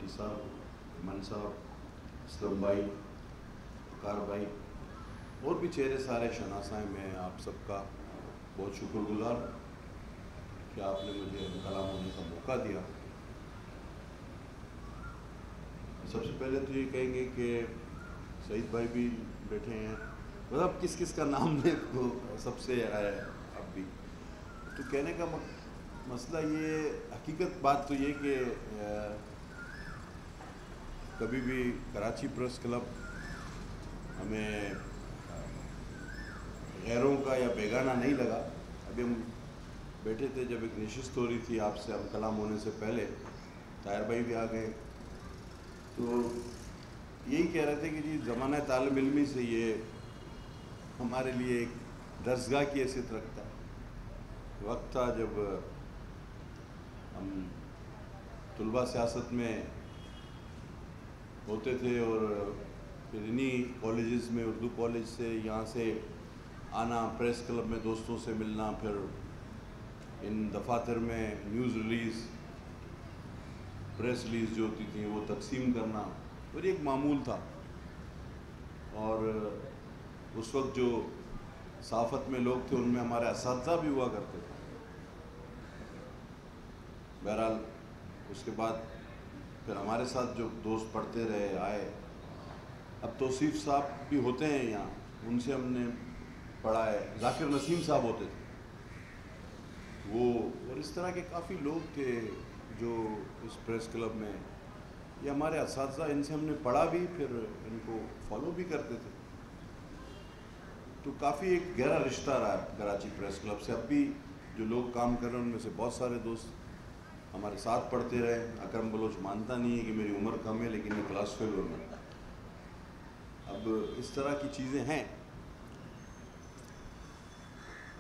بھٹی صاحب, من صاحب, اسلم بھائی, وقار بھائی, اور بھی چہرے سارے شناسا ہیں. میں آپ سب کا بہت شکر گزار کہ آپ نے مجھے کلام ہونے کا موقع دیا. سب سے پہلے تو یہ کہیں گے کہ سعید بھائی بھی بیٹھے ہیں, مطلب کس کس کا نام لے تو سب سے آیا ہے. اب بھی تو کہنے کا مسئلہ یہ, حقیقت بات تو یہ کہ کبھی بھی کراچی پریس کلب ہمیں غیروں کا یا بیگانہ نہیں لگا. ابھی ہم بیٹھے تھے جب ایک نشست ہو رہی تھی آپ سے, ہم کلام ہونے سے پہلے طاہر بھائی بھی آ گئے, تو یہی کہہ رہے تھے کہ جی زمانہ طالب علمی سے یہ ہمارے لیے ایک درسگاہ کی حیثیت رکھتا ہے. وقت تھا جب ہم طلباء سیاست میں ہوتے تھے اور پھر انہی کالجز میں, اردو کالج سے یہاں سے آنا, پریس کلب میں دوستوں سے ملنا, پھر ان دفاتر میں نیوز ریلیز, پریس ریلیز جو ہوتی تھیں وہ تقسیم کرنا, اور ایک معمول تھا. اور اس وقت جو صحافت میں لوگ تھے ان میں ہمارے اساتذہ بھی ہوا کرتے تھے. بہرحال اس کے بعد پھر ہمارے ساتھ جو دوست پڑھتے رہے آئے, اب توصیف صاحب بھی ہوتے ہیں یہاں, ان سے ہم نے پڑھا ہے. ذاکر نسیم صاحب ہوتے تھے وہ, اور اس طرح کے کافی لوگ تھے جو اس پریس کلب میں, یہ ہمارے اساتذہ, ان سے ہم نے پڑھا بھی, پھر ان کو فالو بھی کرتے تھے. تو کافی ایک گہرا رشتہ رہا ہے کراچی پریس کلب سے. اب بھی جو لوگ کام کر رہے ہیں ان میں سے بہت سارے دوست ہمارے ساتھ پڑھتے رہے. اکرم بلوچ مانتا نہیں ہے کہ میری عمر کم ہے, لیکن میں کلاس فیل ہوں گا. اب اس طرح کی چیزیں ہیں.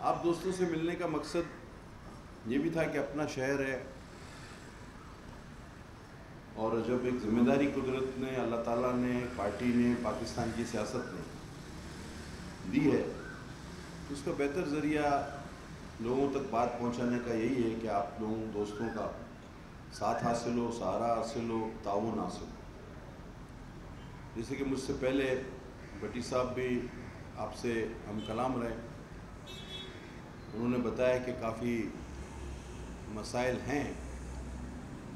آپ دوستوں سے ملنے کا مقصد یہ بھی تھا کہ اپنا شہر ہے, اور جب ایک ذمہ داری قدرت نے, اللہ تعالیٰ نے, پارٹی نے, پاکستان کی سیاست نے دی ہے, تو اس کا بہتر ذریعہ لوگوں تک بات پہنچانے کا یہی ہے کہ آپ لوگوں دوستوں کا ساتھ حاصل ہو, سہارا حاصل ہو, تعاون حاصل ہو. جیسے کہ مجھ سے پہلے بھٹی صاحب بھی آپ سے ہم کلام رہے, انہوں نے بتایا کہ کافی مسائل ہیں,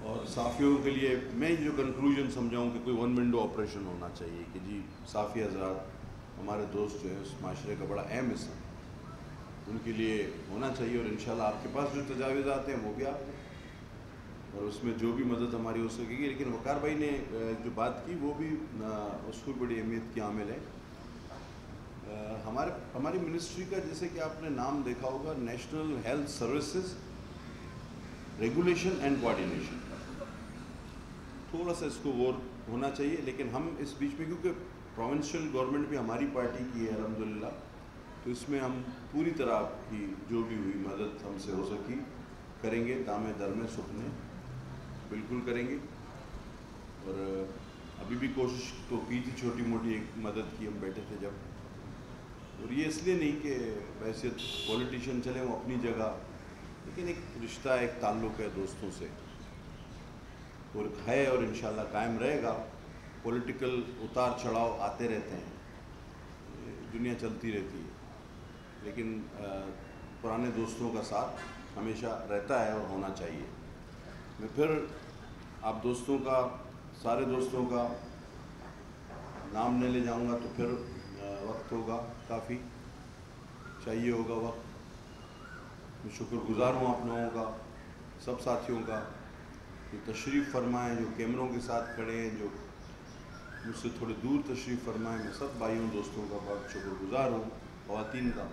اور صحافیوں کے لیے میں جو کنکلوژن سمجھاؤں کہ کوئی ون ونڈو آپریشن ہونا چاہیے, کہ جی صحافی حضرات ہمارے دوست جو ہیں اس معاشرے کا بڑا اہم حصہ, ان کے لیے ہونا چاہیے. اور انشاءاللہ آپ کے پاس جو تجاویزات ہیں وہ بھی آپ, اور اس میں جو بھی مدد ہماری ہو سکے گی. لیکن وقار بھائی نے جو بات کی وہ بھی اس کو بڑی اہمیت کی عامل ہے. ہماری منسٹری کا جیسے کہ آپ نے نام دیکھا ہوگا, national health services regulation and coordination, تھوڑا سا اس کو غور ہونا چاہیے. لیکن ہم اس بیچ میں, کیونکہ پروونشل گورنمنٹ بھی ہماری پارٹی کی ہے الحمدللہ, تو اس میں ہم پوری طرح کی جو بھی ہوئی مدد ہم سے ہو سکی کریں گے. دامے درمے سکھنے بالکل کریں گے. اور ابھی بھی کوشش تو کی تھی, چھوٹی موٹی ایک مدد کی, ہم بیٹھے تھے جب, اور یہ اس لیے نہیں کہ بحیثیت پولیٹیشین چلے وہ اپنی جگہ, لیکن ایک رشتہ, ایک تعلق ہے دوستوں سے, اور ہے, اور انشاءاللہ قائم رہے گا. پولیٹیکل اتار چڑھاؤ آتے رہتے ہیں, دنیا چلتی رہتی ہے, لیکن پرانے دوستوں کا ساتھ ہمیشہ رہتا ہے اور ہونا چاہیے. میں پھر آپ دوستوں کا, سارے دوستوں کا نام نہیں لے جاؤں گا, تو پھر وقت ہوگا, کافی چاہیے ہوگا وقت. میں شکر گزار ہوں آپ لوگوں کا, سب ساتھیوں کا, جو تشریف فرمائیں, جو کیمروں کے ساتھ کھڑے ہیں, جو مجھ سے تھوڑے دور تشریف فرمائیں. میں سب بھائیوں دوستوں کا بہت شکر گزار ہوں, خواتین کا,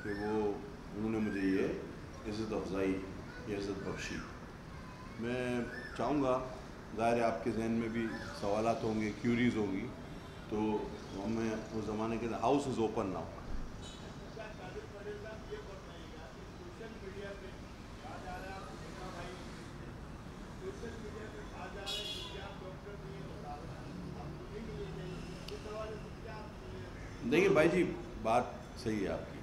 کہ وہ انہوں نے مجھے یہ عزت افزائی, یہ عزت بخشی. میں چاہوں گا, ظاہر ہے آپ کے ذہن میں بھی سوالات ہوں گے, کیوریز ہوں گی, تو ہمیں اس زمانے کے ہاؤس از اوپن ناؤ. دیکھیے بھائی جی, بات صحیح ہے آپ کی.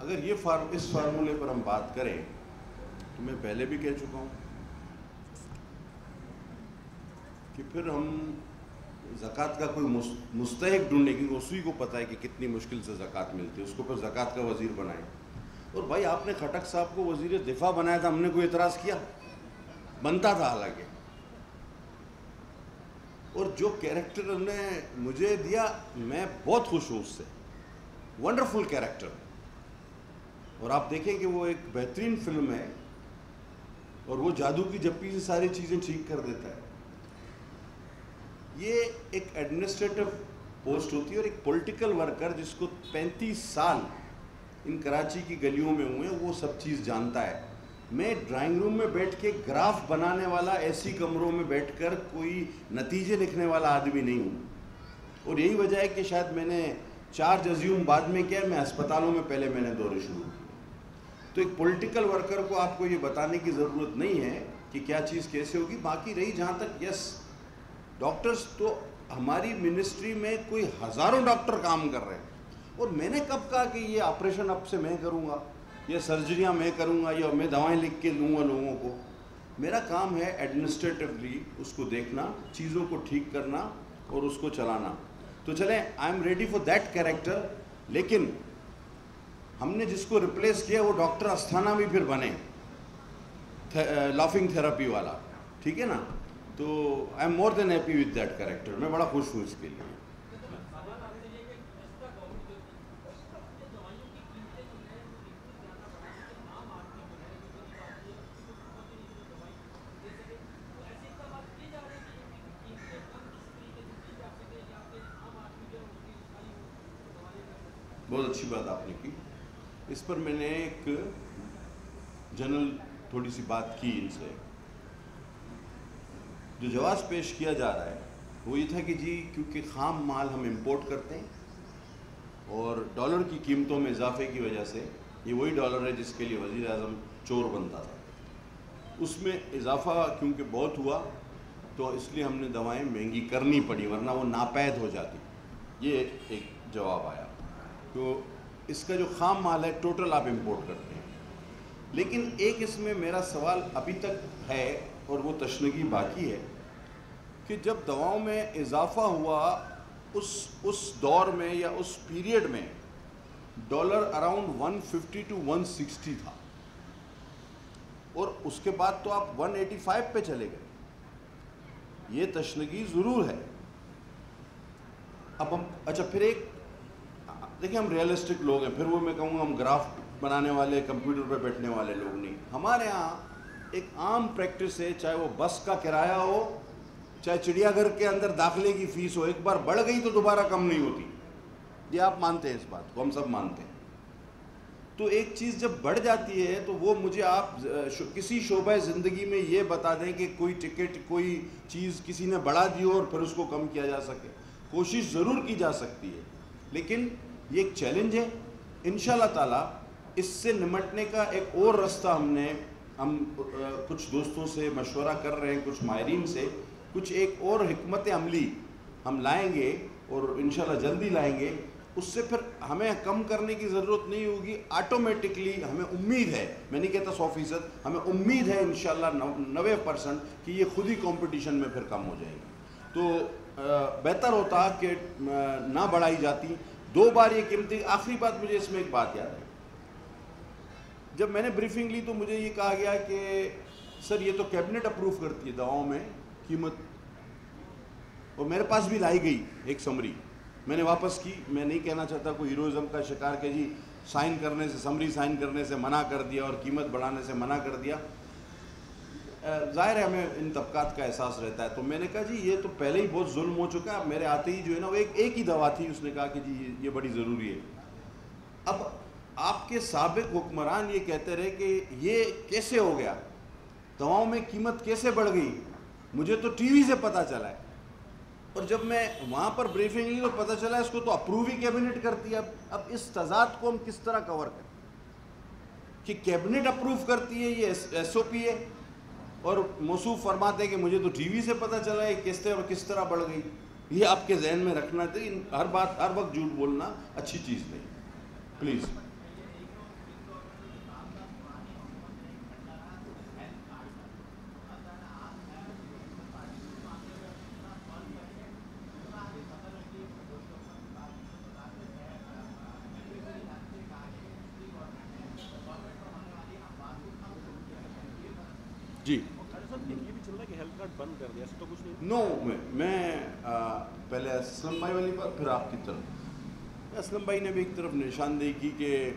اگر یہ اس فارمولے پر ہم بات کریں تو میں پہلے بھی کہہ چکا ہوں کہ پھر ہم زکوٰۃ کا کوئی مستحق ڈھونڈنے کی، اسی کو پتہ ہے کہ کتنی مشکل سے زکوٰۃ ملتی ہے، اس کو پھر زکوٰۃ کا وزیر بنائیں. اور بھائی آپ نے خٹک صاحب کو وزیر دفاع بنایا تھا، ہم نے کوئی اعتراض کیا؟ بنتا تھا حالانکہ. اور جو کیریکٹر انہوں نے مجھے دیا میں بہت خوش ہوں اس سے، ونڈرفل کیریکٹر. اور آپ دیکھیں کہ وہ ایک بہترین فلم ہے اور وہ جادو کی جپی سے ساری چیزیں ٹھیک کر دیتا ہے. یہ ایک ایڈمنسٹریٹو پوسٹ ہوتی ہے اور ایک پولیٹیکل ورکر جس کو 35 سال ان کراچی کی گلیوں میں ہوئے ہیں وہ سب چیز جانتا ہے. میں ڈرائنگ روم میں بیٹھ کے گراف بنانے والا، ایسی کمروں میں بیٹھ کر کوئی نتیجے لکھنے والا آدمی نہیں ہوں. اور یہی وجہ ہے کہ شاید میں نے چارج ازیوم بعد میں کیا، میں ہسپتالوں میں پہلے میں نے دورے شروع کیے. تو ایک پولیٹیکل ورکر کو آپ کو یہ بتانے کی ضرورت نہیں ہے کہ کیا چیز کیسے ہوگی. باقی رہی جہاں تک یس ڈاکٹرز، تو ہماری منسٹری میں کوئی ہزاروں ڈاکٹر کام کر رہے ہیں. اور میں نے کب کہا کہ یہ آپریشن اب سے میں کروں گا، یہ سرجریاں میں کروں گا، یا میں دوائیں لکھ کے دوں گا لوگوں کو؟ میرا کام ہے ایڈمنسٹریٹولی اس کو دیکھنا، چیزوں کو ٹھیک کرنا اور اس کو چلانا. تو چلیں، I am ready for that character. لیکن ہم نے جس کو ریپلیس کیا وہ ڈاکٹر استھانہ بھی پھر بنے، لافنگ تھراپی والا، ٹھیک ہے نا. تو I am more than happy with that character. میں بڑا خوش ہوں اس کے لیے. بہت اچھی بات آپ نے کی. اس پر میں نے ایک جنرل تھوڑی سی بات کی ان سے. جو جواز پیش کیا جا رہا ہے وہ یہ تھا کہ جی کیونکہ خام مال ہم امپورٹ کرتے ہیں اور ڈالر کی قیمتوں میں اضافے کی وجہ سے، یہ وہی ڈالر ہے جس کے لیے وزیر اعظم چور بنتا تھا، اس میں اضافہ کیونکہ بہت ہوا تو اس لیے ہم نے دوائیں مہنگی کرنی پڑی، ورنہ وہ ناپید ہو جاتی. یہ ایک جواب آیا. تو اس کا جو خام مال ہے ٹوٹل آپ امپورٹ کرتے ہیں. لیکن ایک اس میں میرا سوال ابھی تک ہے اور وہ تشنگی باقی ہے کہ جب دواؤں میں اضافہ ہوا اس دور میں یا اس پیریڈ میں ڈالر اراؤنڈ 150 to 160 تھا، اور اس کے بعد تو آپ 185 پہ چلے گئے. یہ تشنگی ضرور ہے. اب ہم اچھا پھر ایک دیکھیں، ہم ریئلسٹک لوگ ہیں، پھر وہ میں کہوں گا ہم گراف بنانے والے، کمپیوٹر پہ بیٹھنے والے لوگ نہیں. ہمارے ہاں ایک عام پریکٹس ہے، چاہے وہ بس کا کرایہ ہو، چاہے چڑیا گھر کے اندر داخلے کی فیس ہو، ایک بار بڑھ گئی تو دوبارہ کم نہیں ہوتی. یہ آپ مانتے ہیں، اس بات کو ہم سب مانتے ہیں. تو ایک چیز جب بڑھ جاتی ہے تو وہ مجھے آپ کسی شعبہ زندگی میں یہ بتا دیں کہ کوئی ٹکٹ، کوئی چیز کسی نے بڑھا دی اور پھر اس کو کم کیا جا سکے. کوشش ضرور کی جا سکتی ہے، لیکن یہ ایک چیلنج ہے. انشاءاللہ تعالیٰ اس سے نمٹنے کا ایک اور رستہ ہم کچھ دوستوں سے مشورہ کر رہے ہیں، کچھ ماہرین سے، کچھ ایک اور حکمت عملی ہم لائیں گے اور انشاءاللہ جلدی لائیں گے. اس سے پھر ہمیں کم کرنے کی ضرورت نہیں ہوگی. آٹومیٹکلی ہمیں امید ہے، میں نہیں کہتا 100%، ہمیں امید ہے انشاءاللہ 90% کہ یہ خود ہی کمپٹیشن میں پھر کم ہو جائے گی. تو بہتر ہوتا کہ نہ بڑھائی جاتی. 2 بار یہ قیمتی. آخری بات مجھے اس میں ایک بات یاد ہے، جب میں نے بریفنگ لی تو مجھے یہ کہا گیا کہ سر یہ تو کیبنٹ اپروو کرتی ہے دواؤں میں قیمت، اور میرے پاس بھی لائی گئی ایک سمری. میں نے واپس کی. میں نہیں کہنا چاہتا کوئی ہیروئزم کا شکار کہ جی سائن کرنے سے، سمری سائن کرنے سے منع کر دیا اور قیمت بڑھانے سے منع کر دیا. ظاہر ہے ہمیں ان طبقات کا احساس رہتا ہے. تو میں نے کہا جی یہ تو پہلے ہی بہت ظلم ہو چکا ہے. میرے آتے ہی جو ہے نا وہ ایک ہی دوا تھی، اس نے کہا کہ جی یہ بڑی ضروری ہے. اب آپ کے سابق حکمران یہ کہتے رہے کہ یہ کیسے ہو گیا، دواؤں میں قیمت کیسے بڑھ گئی. مجھے تو ٹی وی سے پتہ چلا ہے، اور جب میں وہاں پر بریفنگ لی تو پتہ چلا اس کو تو اپروو ہی کیبنٹ کرتی ہے. اب اس تضاد کو ہم کس طرح کور کریں کہ کیبنٹ اپروو کرتی ہے، یہ ایس او پی ہے، اور موصوف فرماتے ہیں کہ مجھے تو ٹی وی سے پتہ چلا ہے کس طرح بڑھ گئی. یہ آپ کے ذہن میں رکھنا چاہیے. ہر وقت جھوٹ بولنا اچھی چیز نہیں. پلیز. جی یہ بھی چل رہا ہے کہ ہیلتھ کارڈ بند کر دیا، ایسا تو کچھ نہیں؟ نو، میں پہلے اسلم بھائی والی پر پھر آپ کی طرف. اسلم بھائی نے بھی ایک طرف نشاندہی کی کہ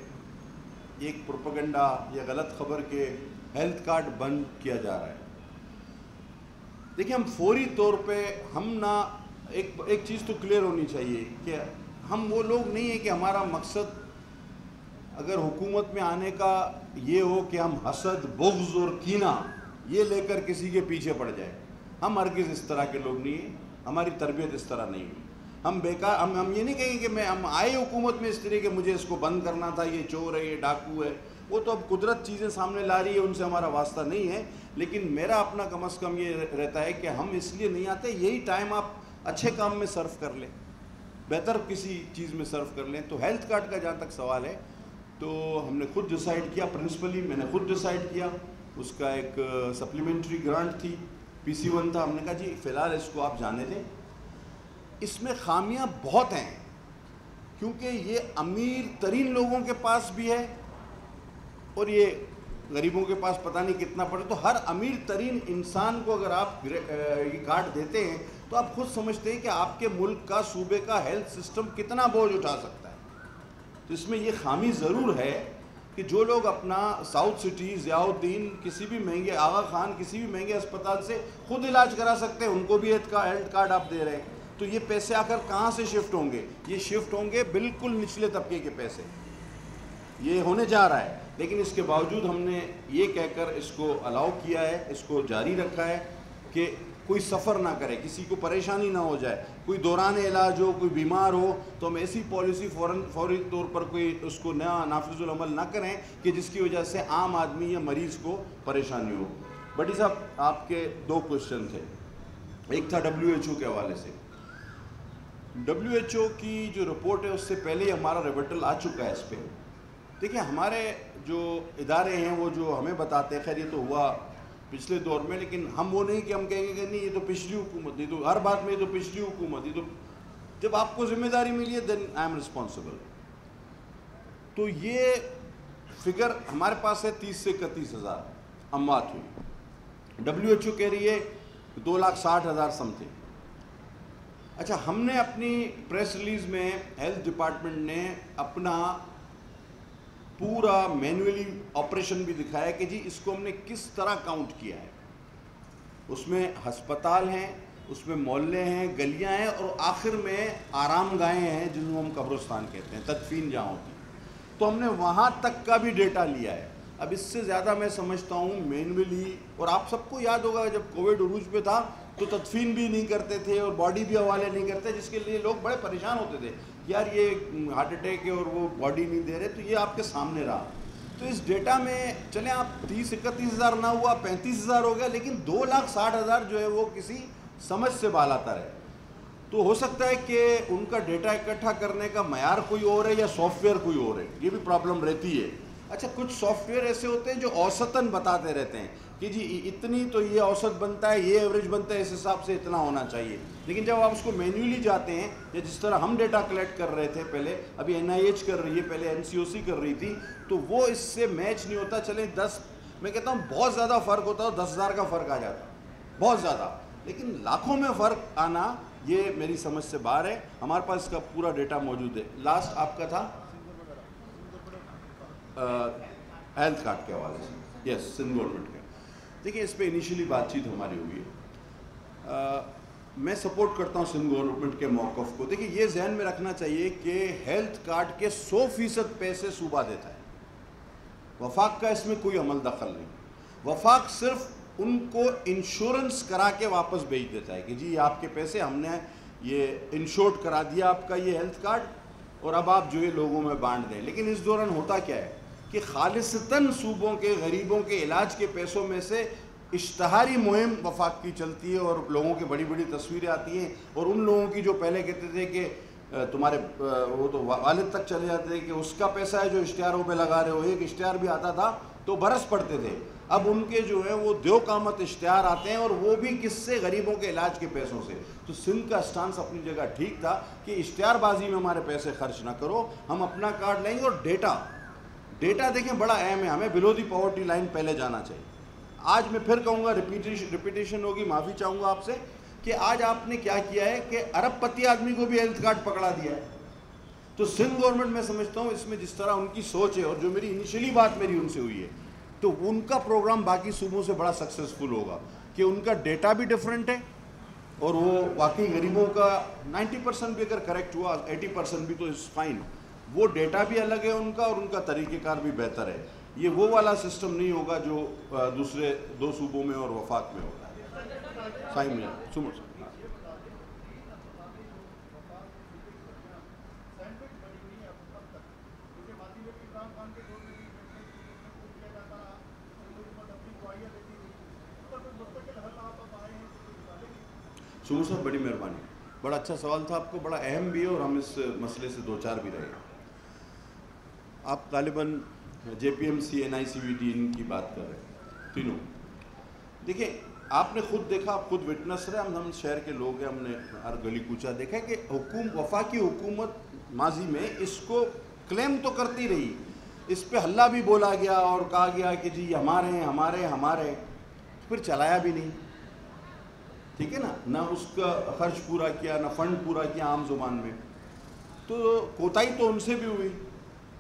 ایک پروپیگنڈا یا غلط خبر کے ہیلتھ کارڈ بند کیا جا رہا ہے. دیکھیں ہم فوری طور پہ ہم نہ ایک چیز تو کلیئر ہونی چاہیے کہ ہم وہ لوگ نہیں ہیں کہ ہمارا مقصد اگر حکومت میں آنے کا یہ ہو کہ ہم حسد، بغض اور کینہ یہ لے کر کسی کے پیچھے پڑ جائیں. ہم ہرگز اس طرح کے لوگ نہیں ہیں، ہماری تربیت اس طرح نہیں ہے. ہم بیکار ہم یہ نہیں کہیں گے ہم آئے حکومت میں اس طرح کہ مجھے اس کو بند کرنا تھا، یہ چور ہے، یہ ڈاکو ہے. وہ تو اب قدرت چیزیں سامنے لا رہی ہے، ان سے ہمارا واسطہ نہیں ہے. لیکن میرا اپنا کم از کم یہ رہتا ہے کہ ہم اس لیے نہیں آتے، یہی ٹائم آپ اچھے کام میں صرف کر لیں، بہتر کسی چیز میں صرف کر لیں. تو ہیلتھ کارڈ کا جہاں تک سوال ہے تو ہم نے خود ڈیسائیڈ کیا، پرنسپلی میں نے خود ڈیسائیڈ کیا. اس کا ایک سپلیمنٹری گرانٹ تھی، PC1 تھا. ہم نے کہا جی فی الحال اس کو آپ جانے دیں. اس میں خامیاں بہت ہیں کیونکہ یہ امیر ترین لوگوں کے پاس بھی ہے اور یہ غریبوں کے پاس پتہ نہیں کتنا پڑے. تو ہر امیر ترین انسان کو اگر آپ یہ کارڈ دیتے ہیں تو آپ خود سمجھتے ہیں کہ آپ کے ملک کا، صوبے کا ہیلتھ سسٹم کتنا بوجھ اٹھا سکتا ہے. تو اس میں یہ خامی ضرور ہے کہ جو لوگ اپنا ساؤتھ سٹی، ضیاء الدین، کسی بھی مہنگے، آغا خان، کسی بھی مہنگے اسپتال سے خود علاج کرا سکتے ہیں، ان کو بھی ہیلتھ کارڈ آپ دے رہے ہیں. تو یہ پیسے آ کر کہاں سے شفٹ ہوں گے؟ یہ شفٹ ہوں گے بالکل نچلے طبقے کے پیسے. یہ ہونے جا رہا ہے. لیکن اس کے باوجود ہم نے یہ کہہ کر اس کو الاؤ کیا ہے، اس کو جاری رکھا ہے کہ کوئی سفر نہ کرے، کسی کو پریشانی نہ ہو جائے، کوئی دوران علاج ہو، کوئی بیمار ہو تو ہم ایسی پالیسی فوری طور پر کوئی اس کو نافذ العمل نہ کریں کہ جس کی وجہ سے عام آدمی یا مریض کو پریشانی ہو. بٹی صاحب آپ کے 2 کوشچن تھے. ایک تھا WHO کے حوالے سے. WHO کی جو رپورٹ ہے اس سے پہلے ہی ہمارا ریبٹل آ چکا ہے اس پہ. دیکھیں ہمارے جو ادارے ہیں وہ جو ہمیں بتاتے ہیں، خیر یہ تو ہوا پچھلے دور میں، لیکن ہم وہ نہیں کہ ہم کہیں گے کہ نہیں یہ تو پچھلی حکومت، یہ تو ہر بات میں یہ تو پچھلی حکومت، یہ تو جب آپ کو ذمہ داری ملی ہے دین آئی ایم رسپانسبل. تو یہ فگر ہمارے پاس ہے 30 سے 31 ہزار اموات ہوئی. WHO کہہ رہی ہے 2,60,000 سم تھنگ. اچھا ہم نے اپنی پریس ریلیز میں ہیلتھ ڈپارٹمنٹ نے اپنا پورا مینولی آپریشن بھی دکھایا کہ جی اس کو ہم نے کس طرح کاؤنٹ کیا ہے. اس میں ہسپتال ہیں، اس میں محلے ہیں، گلیاں ہیں، اور آخر میں آرام گاہیں ہیں جن کو ہم قبرستان کہتے ہیں، تدفین جہاں ہوتی ہے. تو ہم نے وہاں تک کا بھی ڈیٹا لیا ہے. اب اس سے زیادہ میں سمجھتا ہوں مینولی، اور آپ سب کو یاد ہوگا جب کووڈ عروج پہ تھا تو تدفین بھی نہیں کرتے تھے اور باڈی بھی حوالے نہیں کرتے، جس کے لیے لوگ بڑے پریشان ہوتے تھے یار یہ ہارٹ اٹیک ہے اور وہ باڈی نہیں دے رہے. تو یہ آپ کے سامنے رہا. تو اس ڈیٹا میں چلیں آپ 30-31 ہزار نہ ہوا 35 ہزار ہو گیا، لیکن 2,60,000 جو ہے وہ کسی سمجھ سے بالاتر ہے. تو ہو سکتا ہے کہ ان کا ڈیٹا اکٹھا کرنے کا معیار کوئی اور ہے یا سافٹ ویئر کوئی اور ہے، یہ بھی پرابلم رہتی ہے. اچھا کچھ سافٹ ویئر ایسے ہوتے ہیں جو اوسطاً بتاتے رہتے ہیں کہ جی اتنی تو یہ اوسط بنتا ہے، یہ ایوریج بنتا ہے، اس حساب سے اتنا ہونا چاہیے. لیکن جب آپ اس کو مینولی جاتے ہیں یا جس طرح ہم ڈیٹا کلیکٹ کر رہے تھے پہلے، ابھی NIH کر رہی ہے، پہلے NCOC کر رہی تھی، تو وہ اس سے میچ نہیں ہوتا. چلیں 10، میں کہتا ہوں بہت زیادہ فرق ہوتا ہے، 10,000 کا فرق آ جاتا بہت زیادہ، لیکن لاکھوں میں فرق آنا یہ میری سمجھ سے باہر ہے. ہمارے پاس اس کا پورا ڈیٹا موجود ہے. لاسٹ آپ کا تھا ہیلتھ کارڈ کے حوالے سے. یس سندھ گورنمنٹ کا. دیکھیں اس پہ انیشیلی بات چیت ہماری ہوئی ہے. میں سپورٹ کرتا ہوں سندھ گورنمنٹ کے موقف کو. دیکھیں یہ ذہن میں رکھنا چاہیے کہ ہیلتھ کارڈ کے 100% پیسے صوبہ دیتا ہے، وفاق کا اس میں کوئی عمل دخل نہیں. وفاق صرف ان کو انشورنس کرا کے واپس بھیج دیتا ہے کہ جی یہ آپ کے پیسے ہم نے یہ انشورڈ کرا دیا آپ کا یہ ہیلتھ کارڈ، اور اب آپ جو ہے لوگوں میں بانٹ دیں. لیکن اس دوران ہوتا کیا ہے کہ خالصتاً صوبوں کے غریبوں کے علاج کے پیسوں میں سے اشتہاری مہم وفاق کی چلتی ہے، اور لوگوں کی بڑی بڑی تصویریں آتی ہیں، اور ان لوگوں کی جو پہلے کہتے تھے کہ تمہارے وہ تو والد تک چلے جاتے تھے کہ اس کا پیسہ ہے جو اشتہاروں پہ لگا رہے ہو. ایک اشتہار بھی آتا تھا تو برس پڑتے تھے. اب ان کے جو ہے وہ دیو قامت اشتہار آتے ہیں، اور وہ بھی کس سے؟ غریبوں کے علاج کے پیسوں سے. تو سندھ کا سٹانس اپنی جگہ ٹھیک تھا کہ اشتہار بازی میں ہمارے پیسے خرچ نہ کرو، ہم اپنا کارڈ لیں گے. اور ڈیٹا دیکھیں بڑا اہم ہے، ہمیں بلو دی پاورٹی لائن پہلے جانا چاہیے. آج میں پھر کہوں گا, ریپیٹیشن ہوگی, معافی چاہوں گا آپ سے, کہ آج آپ نے کیا کیا ہے کہ ارب پتی آدمی کو بھی ہیلتھ کارڈ پکڑا دیا ہے. تو سندھ گورنمنٹ میں سمجھتا ہوں اس میں جس طرح ان کی سوچ ہے, اور جو میری انیشلی بات میری ان سے ہوئی ہے, تو ان کا پروگرام باقی صوبوں سے بڑا سکسیزفل ہوگا, کہ ان کا ڈیٹا بھی ڈیفرنٹ ہے, اور وہ واقعی غریبوں کا 90% بھی اگر کریکٹ ہوا, 80% بھی تو از فائن. وہ ڈیٹا بھی الگ ہے ان کا, اور ان کا طریقہ کار بھی بہتر ہے. یہ وہ والا سسٹم نہیں ہوگا جو دوسرے 2 صوبوں میں اور وفاق میں ہوگا. سمر صاحب بڑی مہربانی, بڑا اچھا سوال تھا آپ کو, بڑا اہم بھی ہے, اور ہم اس مسئلے سے 2-4 بھی رہے. آپ غالباً جے پی ایم سی, NICVD ان کی بات کر رہے ہیں تینوں. دیکھیں آپ نے خود دیکھا, آپ خود وٹنس رہے, ہم شہر کے لوگ ہیں, ہم نے ہر گلی کوچہ دیکھا کہ وفاقی حکومت ماضی میں اس کو کلیم تو کرتی رہی, اس پہ ہلہ بھی بولا گیا اور کہا گیا کہ جی ہمارے ہیں ہمارے, پھر چلایا بھی نہیں. ٹھیک ہے نا, نہ اس کا خرچ پورا کیا, نہ فنڈ پورا کیا عام زبان میں. تو کوتاہی تو ان سے بھی ہوئی,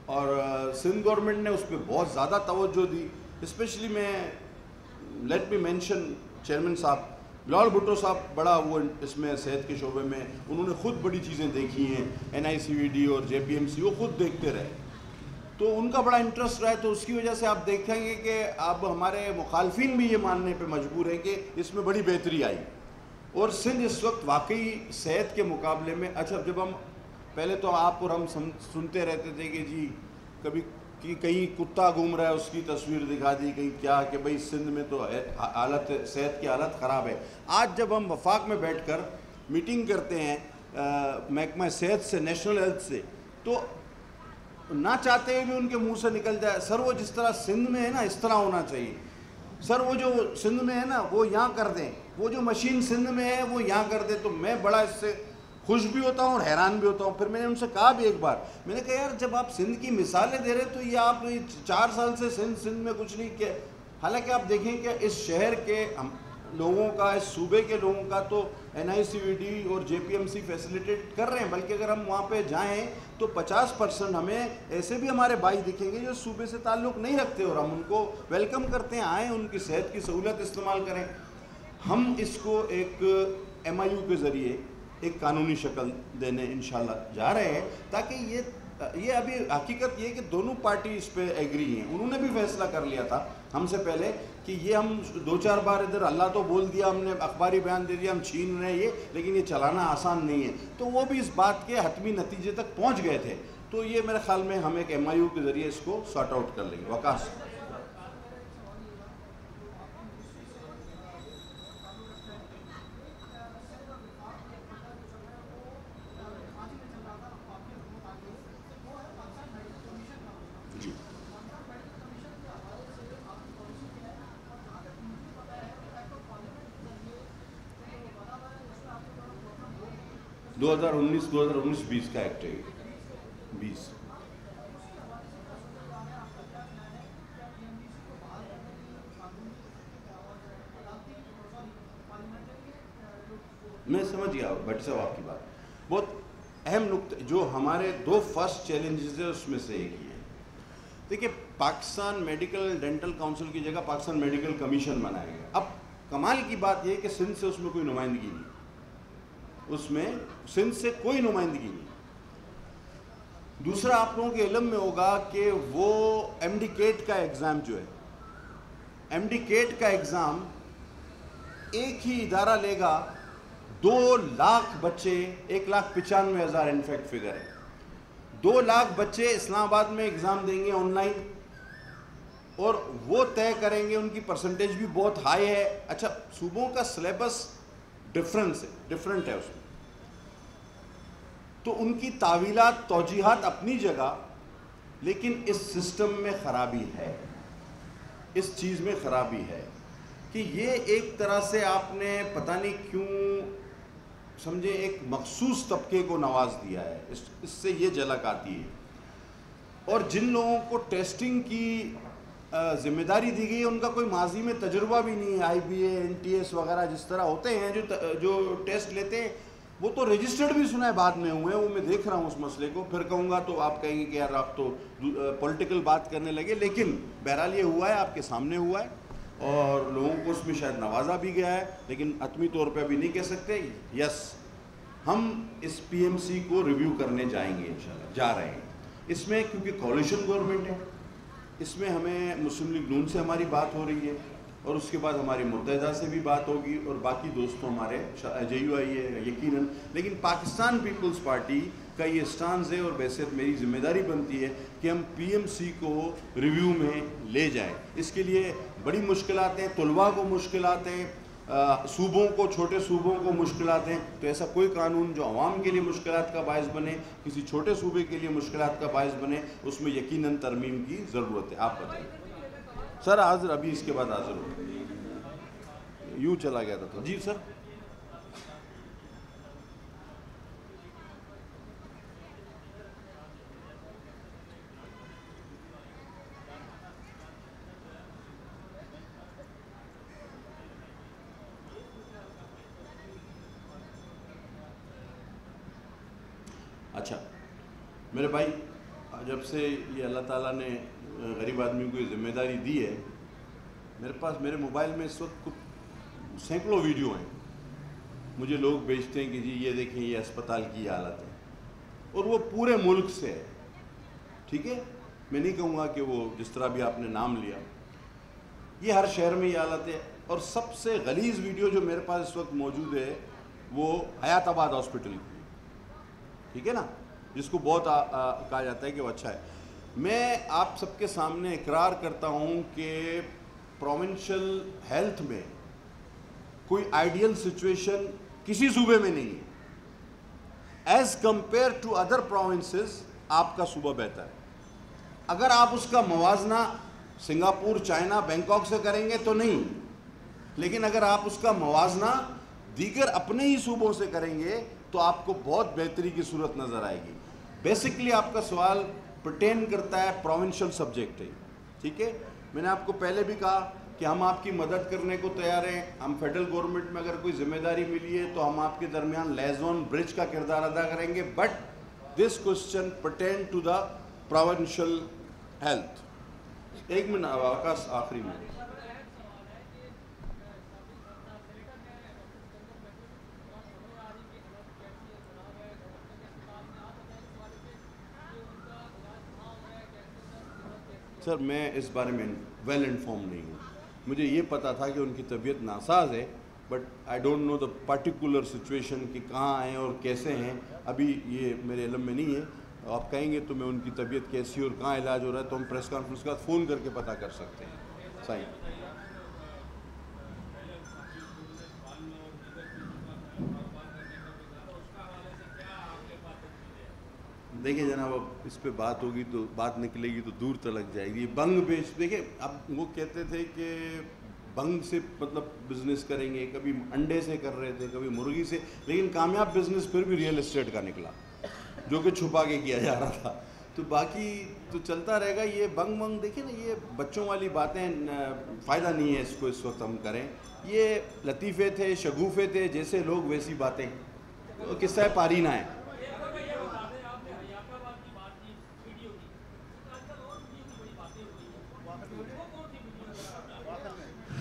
اور سندھ گورنمنٹ نے اس پہ بہت زیادہ توجہ دی. اسپیشلی میں لیٹ می مینشن چیئرمین صاحب, لال بھٹو صاحب, بڑا وہ اس میں صحت کے شعبے میں انہوں نے خود بڑی چیزیں دیکھی ہیں, NICVD اور JPMC وہ خود دیکھتے رہے, تو ان کا بڑا انٹرسٹ رہا ہے. تو اس کی وجہ سے آپ دیکھیں گے کہ اب ہمارے مخالفین بھی یہ ماننے پہ مجبور ہیں کہ اس میں بڑی بہتری آئی. اور سندھ اس وقت واقعی صحت کے مقابلے میں, اچھا جب ہم پہلے تو آپ اور ہم سنتے رہتے تھے کہ جی کبھی کہ کہیں کتا گھوم رہا ہے اس کی تصویر دکھا دی, کہیں کیا کہ بھئی سندھ میں تو حالت صحت کی حالت خراب ہے. آج جب ہم وفاق میں بیٹھ کر میٹنگ کرتے ہیں محکمہ صحت سے, نیشنل ہیلتھ سے, تو نہ چاہتے ہوئے بھی ان کے منہ سے نکل جائے, سر وہ جس طرح سندھ میں ہے نا اس طرح ہونا چاہیے, سر وہ جو سندھ میں ہے نا وہ یہاں کر دیں, وہ جو مشین سندھ میں ہے وہ یہاں کر دیں. تو میں بڑا اس سے خوش بھی ہوتا ہوں اور حیران بھی ہوتا ہوں. پھر میں نے ان سے کہا بھی ایک بار, میں نے کہا یار جب آپ سندھ کی مثالیں دے رہے تو یہ آپ 4 سال سے سندھ میں کچھ نہیں کیا. حالانکہ آپ دیکھیں کہ اس شہر کے لوگوں کا, اس صوبے کے لوگوں کا تو NICVD اور JPMC فیسیلیٹیٹ کر رہے ہیں, بلکہ اگر ہم وہاں پہ جائیں تو 50% ہمیں ایسے بھی ہمارے بھائی دکھیں گے جو صوبے سے تعلق نہیں رکھتے, اور ہم ان کو ویلکم کرتے ہیں, آئیں ان کی صحت کی سہولت استعمال کریں. ہم اس کو ایک MIU کے ذریعے ایک قانونی شکل دینے انشاءاللہ جا رہے ہیں, تاکہ یہ ابھی حقیقت یہ کہ دونوں پارٹی اس پہ ایگری ہیں. انہوں نے بھی فیصلہ کر لیا تھا ہم سے پہلے کہ یہ ہم 2-4 بار ادھر اللہ تو بول دیا, ہم نے اخباری بیان دے دیا, ہم چھین رہے ہیں یہ, لیکن یہ چلانا آسان نہیں ہے. تو وہ بھی اس بات کے حتمی نتیجے تک پہنچ گئے تھے. تو یہ میرے خیال میں ہم ایک MIU کے ذریعے اس کو سارٹ آؤٹ کر لیں گے. وقاص جی 2019-2020 کا ایکٹ ہے 20. میں سمجھ گیا بٹ صاحب آپ کی بات. بہت اہم نقطہ جو ہمارے 2 فرسٹ چیلنجز ہیں اس میں سے ایک ہی ہے. دیکھیے پاکستان میڈیکل ڈینٹل کاؤنسل کی جگہ پاکستان میڈیکل کمیشن بنایا گیا. اب کمال کی بات یہ ہے کہ سندھ سے اس میں کوئی نمائندگی نہیں, اس میں سندھ سے کوئی نمائندگی نہیں. دوسرا آپ لوگوں کے علم میں ہوگا کہ وہ MD-CAT کا ایگزام جو ہے, MD-CAT کا ایگزام ایک ہی ادارہ لے گا, 2 لاکھ بچے, 1,95,000 انفیکٹ فگر ہے, 2 لاکھ بچے اسلام آباد میں ایگزام دیں گے آن لائن, اور وہ طے کریں گے. ان کی پرسنٹیج بھی بہت ہائی ہے. اچھا صوبوں کا سلیبس ڈفرنٹ ہے اس میں, تو ان کی تعویلات توجیحات اپنی جگہ, لیکن اس سسٹم میں خرابی ہے, اس چیز میں خرابی ہے کہ یہ ایک طرح سے آپ نے پتہ نہیں کیوں سمجھے ایک مخصوص طبقے کو نواز دیا ہے. اس سے یہ جھلک آتی ہے. اور جن لوگوں کو ٹیسٹنگ کی ذمہ داری دی گئی ہے، ان کا کوئی ماضی میں تجربہ بھی نہیں ہے، IBA NTS وغیرہ جس طرح ہوتے ہیں جو ٹیسٹ لیتے ہیں، وہ تو رجسٹرڈ بھی سنا ہے بعد میں ہوئے ہیں، وہ میں دیکھ رہا ہوں اس مسئلے کو. پھر کہوں گا تو آپ کہیں گے کہ یار آپ تو پولیٹیکل بات کرنے لگے، لیکن بہرحال یہ ہوا ہے، آپ کے سامنے ہوا ہے اور لوگوں کو اس میں شاید نوازا بھی گیا ہے، لیکن حتمی طور پہ ابھی نہیں کہہ سکتے. یس، ہم اس PMC کو ریویو کرنے جائیں گے انشاءاللہ، جا رہے ہیں. اس میں کیونکہ کولیشن گورنمنٹ ہے، اس میں ہمیں مسلم لیگ نون سے ہماری بات ہو رہی ہے اور اس کے بعد ہماری متحدہ سے بھی بات ہوگی اور باقی دوستوں ہمارے JUI ہے یقیناً. لیکن پاکستان پیپلز پارٹی کا یہ سٹانس ہے اور بحیثیت میری ذمہ داری بنتی ہے کہ ہم PMC کو ریویو میں لے جائیں. اس کے لیے بڑی مشکلات ہیں، طلباء کو مشکلات ہیں، صوبوں کو، چھوٹے صوبوں کو مشکلات ہیں. تو ایسا کوئی قانون جو عوام کے لیے مشکلات کا باعث بنے، کسی چھوٹے صوبے کے لیے مشکلات کا باعث بنے، اس میں یقیناً ترمیم کی ضرورت ہے. آپ بتائیں. سر حاضر، ابھی اس کے بعد حاضر ہو. یوں چلا گیا تھا. جی سر. اچھا میرے بھائی، جب سے یہ اللہ تعالیٰ نے غریب آدمی کو یہ ذمہ داری دی ہے، میرے پاس میرے موبائل میں اس وقت کچھ سینکڑوں ویڈیو ہیں. مجھے لوگ بھیجتے ہیں کہ جی یہ دیکھیں یہ اسپتال کی یہ حالت ہے، اور وہ پورے ملک سے ہے. ٹھیک ہے، میں نہیں کہوں گا کہ وہ جس طرح بھی آپ نے نام لیا، یہ ہر شہر میں یہ حالت ہے. اور سب سے غلیظ ویڈیو جو میرے پاس اس وقت موجود ہے وہ حیات آباد ہاسپٹل کی. ٹھیک ہے نا، جس کو بہت کہا جاتا ہے کہ وہ اچھا ہے. میں آپ سب کے سامنے اقرار کرتا ہوں کہ پروونشل ہیلتھ میں کوئی آئیڈیل سچویشن کسی صوبے میں نہیں ہے. As compare to other provinces آپ کا صوبہ بہتر ہے. اگر آپ اس کا موازنہ سنگاپور، چائنا، بینکاک سے کریں گے تو نہیں، لیکن اگر آپ اس کا موازنہ دیگر اپنے ہی صوبوں سے کریں گے تو آپ کو بہت بہتری کی صورت نظر آئے گی. بیسکلی آپ کا سوال پرٹین کرتا ہے پروونشل سبجیکٹ ہے. ٹھیک ہے، میں نے آپ کو پہلے بھی کہا کہ ہم آپ کی مدد کرنے کو تیار ہیں. ہم فیڈرل گورنمنٹ میں اگر کوئی ذمہ داری ملی ہے تو ہم آپ کے درمیان لیزون برج کا کردار ادا کریں گے. But this question pertain to the provincial health. ایک منٹ آکاش، آخری میں. سر میں اس بارے میں ویل انفارم نہیں ہوں. مجھے یہ پتا تھا کہ ان کی طبیعت ناساز ہے، but I don't know the particular situation کہ کہاں ہیں اور کیسے ہیں. ابھی یہ میرے علم میں نہیں ہے. آپ کہیں گے تو میں ان کی طبیعت کیسی اور کہاں علاج ہو رہا ہے تو ہم پریس کانفرنس کے بعد فون کر کے پتہ کر سکتے ہیں. صحیح. دیکھیں جناب، اب اس پہ بات ہوگی تو بات نکلے گی تو دور تلک جائے گی. بنگ بیچ، دیکھیں اب وہ کہتے تھے کہ بنگ سے مطلب بزنس کریں گے، کبھی انڈے سے کر رہے تھے، کبھی مرغی سے، لیکن کامیاب بزنس پھر بھی ریئل اسٹیٹ کا نکلا جو کہ چھپا کے کیا جا رہا تھا. تو باقی تو چلتا رہے گا. یہ بنگ ونگ دیکھیں نا، یہ بچوں والی باتیں، فائدہ نہیں ہے اس کو اس وقت ہم کریں. یہ لطیفے تھے، شگوفے تھے، جیسے لوگ ویسی باتیں. قصہ پارینہ ہے.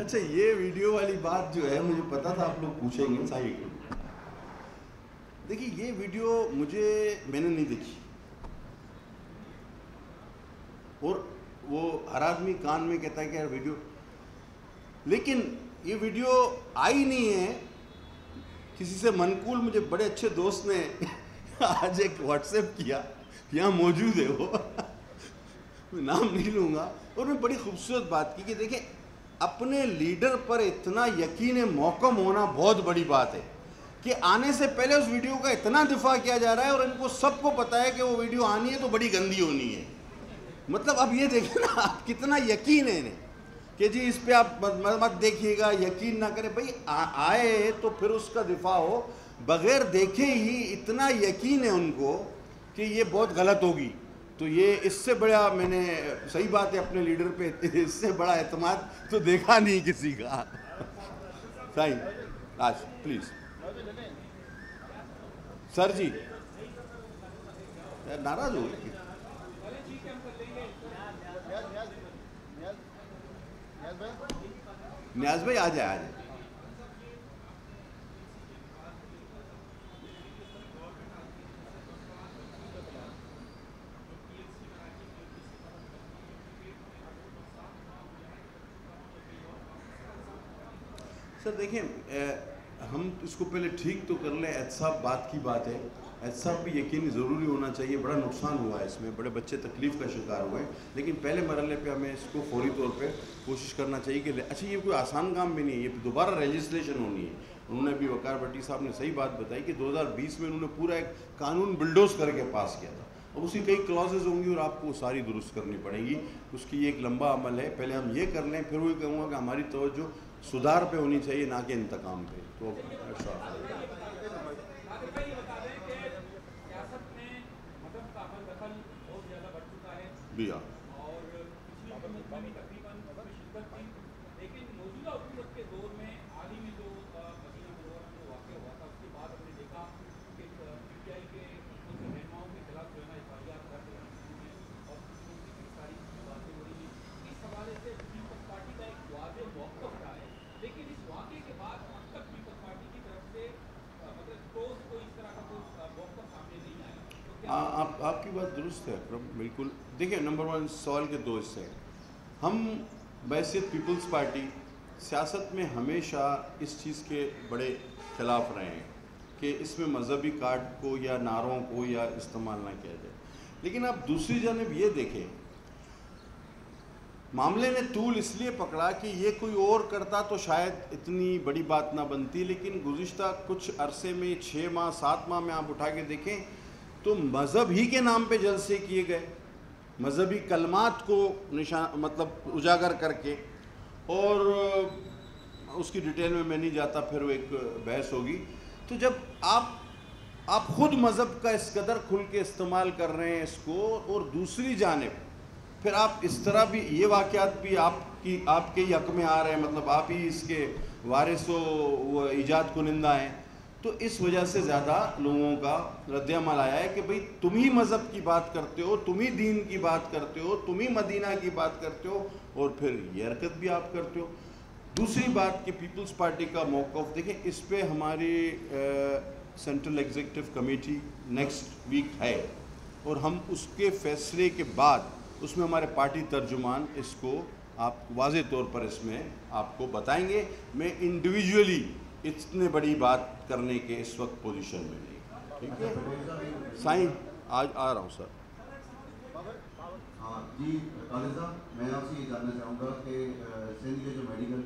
اچھا یہ ویڈیو والی بات جو ہے مجھے پتا تھا آپ لوگ پوچھیں گے. صحیح. دیکھیے یہ ویڈیو میں نے نہیں دیکھی، اور وہ ہر آدمی کان میں کہتا ہے کہ یار ویڈیو، لیکن یہ ویڈیو آئی نہیں ہے کسی سے منقول. مجھے بڑے اچھے دوست نے آج ایک واٹس ایپ کیا، یہاں موجود ہے وہ، میں نام نہیں لوں گا، اور میں بڑی خوبصورت بات کی کہ دیکھیں اپنے لیڈر پر اتنا یقین محکم ہونا بہت بڑی بات ہے کہ آنے سے پہلے اس ویڈیو کا اتنا دفاع کیا جا رہا ہے، اور ان کو سب کو پتا ہے کہ وہ ویڈیو آنی ہے تو بڑی گندی ہونی ہے. مطلب اب یہ دیکھیں نا آپ کتنا یقین ہے انہیں کہ جی اس پہ آپ مت دیکھیے گا، یقین نہ کریں. بھائی آئے تو پھر اس کا دفاع ہو. بغیر دیکھے ہی اتنا یقین ہے ان کو کہ یہ بہت غلط ہوگی. تو یہ اس سے بڑا میں نے صحیح بات ہے اپنے لیڈر پہ اس سے بڑا اعتماد تو دیکھا نہیں کسی کا. سائن آج پلیز سر جی ناراض ہو گئے. نیاز بھائی آ جائے. سر دیکھیں ہم اس کو پہلے ٹھیک تو کر لیں. احتساب بات کی بات ہے, احتساب بھی یقینی ضروری ہونا چاہیے. بڑا نقصان ہوا ہے اس میں, بڑے بچے تکلیف کا شکار ہوئے ہیں, لیکن پہلے مرحلے پہ ہمیں اس کو فوری طور پہ کوشش کرنا چاہیے کہ اچھا یہ کوئی آسان کام بھی نہیں ہے, یہ دوبارہ رجسٹریشن ہونی ہے. انہوں نے بھی وقار بھٹی صاحب نے صحیح بات بتائی کہ 2020 میں انہوں نے پورا ایک قانون بلڈوز کر کے پاس کیا تھا. اب اسی کئی کلازز ہوں گی اور آپ کو ساری درست کرنی پڑیں گی. اس کی ایک لمبا عمل ہے, پہلے ہم یہ کر لیں, پھر وہی کہوں گا کہ ہماری توجہ سدھار پہ ہونی چاہیے نہ کہ انتقام پہ. تو بھی آپ کی بات درست ہے اکرم, بالکل. دیکھیں نمبر 1 سوال کے 2 حصے ہیں. ہم بحیثیت پیپلز پارٹی سیاست میں ہمیشہ اس چیز کے بڑے خلاف رہے ہیں کہ اس میں مذہبی کارڈ کو یا نعروں کو یا استعمال نہ کیا جائے. لیکن آپ دوسری جانب یہ دیکھیں, معاملے نے طول اس لیے پکڑا کہ یہ کوئی اور کرتا تو شاید اتنی بڑی بات نہ بنتی, لیکن گزشتہ کچھ عرصے میں 6 ماہ 7 ماہ میں آپ اٹھا کے دیکھیں تو مذہب ہی کے نام پہ جلسے کیے گئے, مذہبی کلمات کو مطلب اجاگر کر کے, اور اس کی ڈیٹیل میں نہیں جاتا, پھر وہ ایک بحث ہوگی. تو جب آپ خود مذہب کا اس قدر کھل کے استعمال کر رہے ہیں اس کو, اور دوسری جانب پھر آپ اس طرح بھی یہ واقعات بھی آپ کے ہی حق میں آ رہے ہیں, مطلب آپ ہی اس کے وارث و ایجاد کنندہ ہیں, تو اس وجہ سے زیادہ لوگوں کا رد عمل آیا ہے کہ بھئی تم ہی مذہب کی بات کرتے ہو, تم ہی دین کی بات کرتے ہو, تم ہی مدینہ کی بات کرتے ہو, اور پھر یہ حرکت بھی آپ کرتے ہو. دوسری بات کہ پیپلز پارٹی کا موقف دیکھیں, اس پہ ہماری central executive committee next week ہے, اور ہم اس کے فیصلے کے بعد اس میں ہمارے پارٹی ترجمان اس کو آپ واضح طور پر اس میں آپ کو بتائیں گے. میں انڈیویجولی اتنے بڑی بات کرنے کے اس وقت پوزیشن میں نہیں. ٹھیک ہے سائن, آج آ رہا ہوں سر. ہاں جی, قاضی صاحب میں آپ سے یہ جاننا چاہوں گا کہ سندھ کے جو میڈیکل